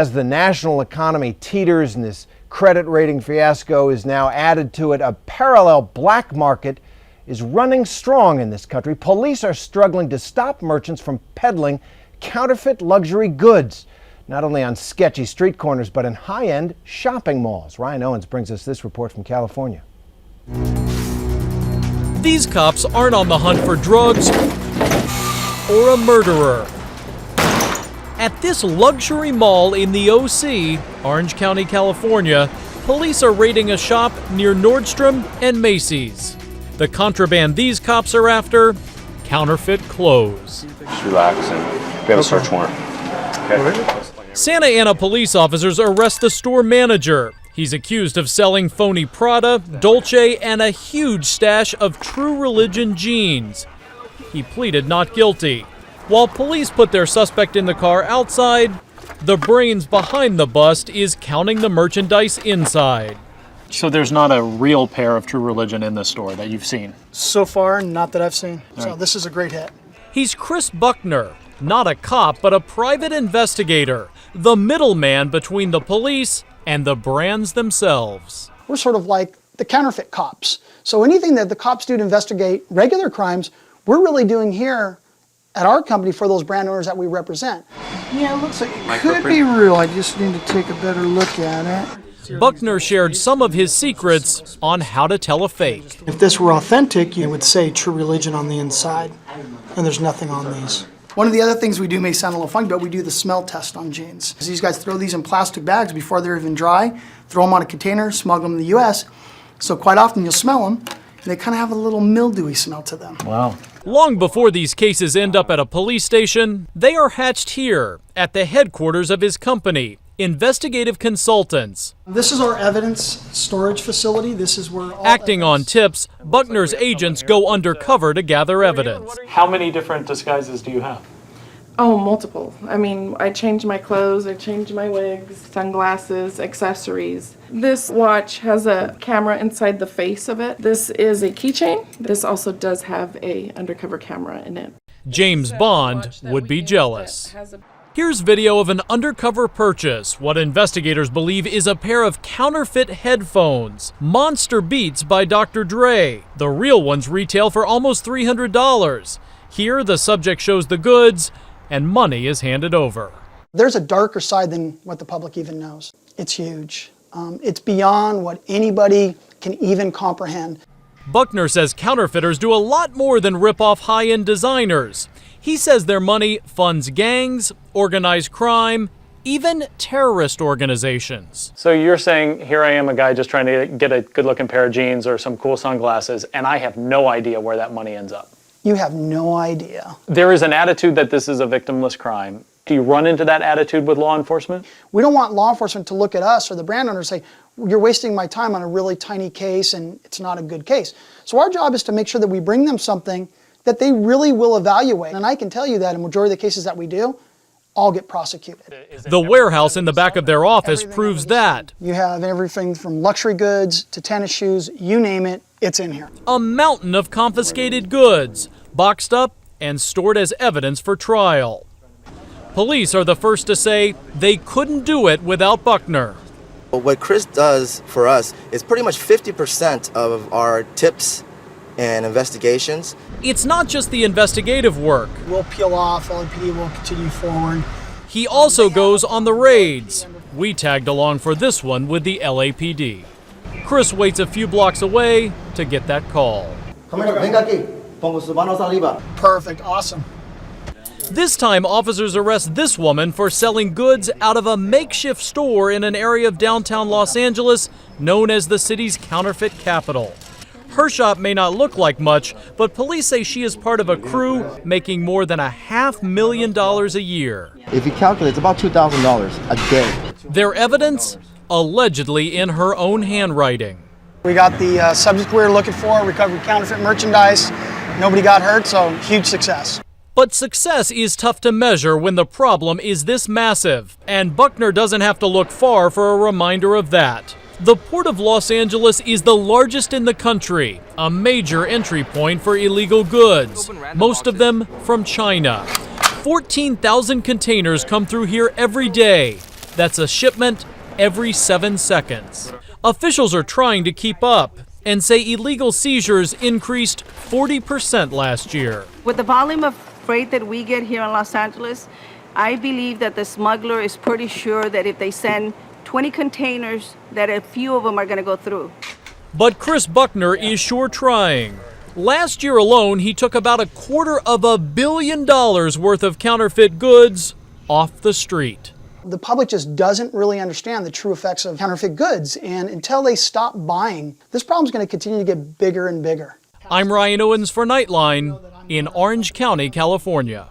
As the national economy teeters and this credit rating fiasco is now added to it, a parallel black market is running strong in this country. Police are struggling to stop merchants from peddling counterfeit luxury goods, not only on sketchy street corners, but in high-end shopping malls. Ryan Owens brings us this report from California. These cops aren't on the hunt for drugs or a murderer. At this luxury mall in the OC, Orange County, California, police are raiding a shop near Nordstrom and Macy's. The contraband these cops are after? Counterfeit clothes. Just relax and we have a search warrant. Okay. Santa Ana police officers arrest the store manager. He's accused of selling phony Prada, Dolce, and a huge stash of True Religion jeans. He pleaded not guilty. While police put their suspect in the car outside, the brains behind the bust is counting the merchandise inside. So there's not a real pair of True Religion in this store that you've seen? So far, not that I've seen. All So right. this is a great hit. He's KRIS BUCKNER, not a cop, but a private investigator, the middleman between the police and the brands themselves. We're sort of like the counterfeit cops. So anything that the cops do to investigate regular crimes, we're really doing here at our company for those brand owners that we represent. Yeah, it looks like it could be real. I just need to take a better look at it. BUCKNER shared some of his secrets on how to tell a fake. If this were authentic, you would say True Religion on the inside, and there's nothing on these. One of the other things we do may sound a little funny, but we do the smell test on jeans. These guys throw these in plastic bags before they're even dry, throw them on a container, smuggle them in the US. So quite often you'll smell them, and they kind of have a little mildewy smell to them. Wow. Long before these cases end up at a police station, they are hatched here at the headquarters of his company, Investigative Consultants. This is our evidence storage facility. This is where all Acting on evidence- tips, BUCKNER's agents go undercover to gather evidence. How many different disguises do you have? Oh, multiple. I mean, I change my clothes, I change my wigs, sunglasses, accessories. This watch has a camera inside the face of it. This is a keychain. This also does have a undercover camera in it. James Bond would be jealous. Here's video of an undercover purchase, what investigators believe is a pair of counterfeit headphones. Monster Beats by Dr. Dre. The real ones retail for almost $300. Here, the subject shows the goods, and money is handed over. There's a darker side than what the public even knows. It's huge. It's beyond what anybody can even comprehend. BUCKNER says counterfeiters do a lot more than rip off high-end designers. He says their money funds gangs, organized crime, even terrorist organizations. So you're saying, here I am, a guy just trying to get a good-looking pair of jeans or some cool sunglasses, and I have no idea where that money ends up. You have no idea. There is an attitude that this is a victimless crime. Do you run into that attitude with law enforcement? We don't want law enforcement to look at us or the brand owner and say, you're wasting my time on a really tiny case and it's not a good case. So our job is to make sure that we bring them something that they really will evaluate. And I can tell you that in a majority of the cases that we do, all get prosecuted. The warehouse in the back of their office proves that. You have everything from luxury goods to tennis shoes, you name it, it's in here. A mountain of confiscated goods, boxed up and stored as evidence for trial. Police are the first to say they couldn't do it without BUCKNER. What KRIS does for us is pretty much 50% of our tips and investigations. It's not just the investigative work. We'll peel off, LAPD will continue forward. He also goes on the raids. We tagged along for this one with the LAPD. KRIS waits a few blocks away to get that call. Perfect, awesome. This time, officers arrest this woman for selling goods out of a makeshift store in an area of downtown Los Angeles known as the city's counterfeit capital. Her shop may not look like much, but police say she is part of a crew making more than $500,000 a year. If you calculate, it's about $2,000 a day. Their evidence? Allegedly in her own handwriting. We got the subject we were looking for, recovered counterfeit merchandise. Nobody got hurt, so huge success. But success is tough to measure when the problem is this massive, and BUCKNER doesn't have to look far for a reminder of that. The Port of Los Angeles is the largest in the country, a major entry point for illegal goods, most of them from China. 14,000 containers come through here every day. That's a shipment every 7 seconds. Officials are trying to keep up and say illegal seizures increased 40% last year. With the volume of freight that we get here in Los Angeles, I believe that the smuggler is pretty sure that if they send 20 containers, that a few of them are going to go through. But KRIS BUCKNER is sure trying. Last year alone, he took about $250 million worth of counterfeit goods off the street. The public just doesn't really understand the true effects of counterfeit goods, and until they stop buying, this problem's going to continue to get bigger and bigger. I'm Ryan Owens for Nightline in Orange County, California.